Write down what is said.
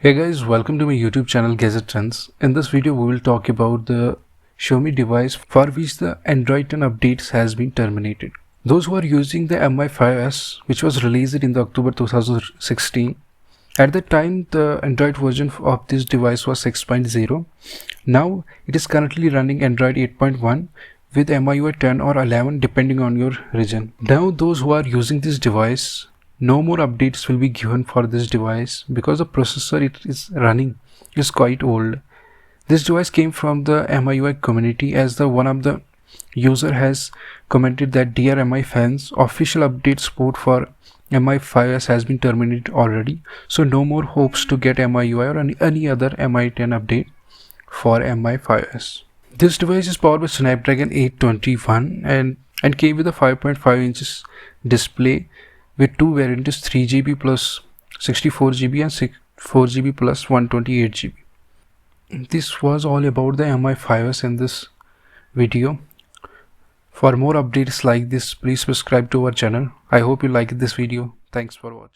Hey guys, welcome to my YouTube channel Gadget Trends. In this video we will talk about the Xiaomi device for which the Android 10 updates has been terminated. Those who are using the MI 5S, which was released in the October 2016, at the time the Android version of this device was 6.0. Now it is currently running Android 8.1 with MIUI 10 or 11 depending on your region. Now those who are using this device, no more updates will be given for this device because the processor it is running is quite old. This device came from the MIUI community as the one of the user has commented that dear MI fans, official update support for MI 5S has been terminated already, so no more hopes to get MIUI or any other MI 10 update for MI 5S. This device is powered by Snapdragon 821 and came with a 5.5 inches display with two variants, 3GB plus 64GB and 4GB plus 128GB. This was all about the MI 5S in this video. For more updates like this, please subscribe to our channel. I hope you liked this video. Thanks for watching.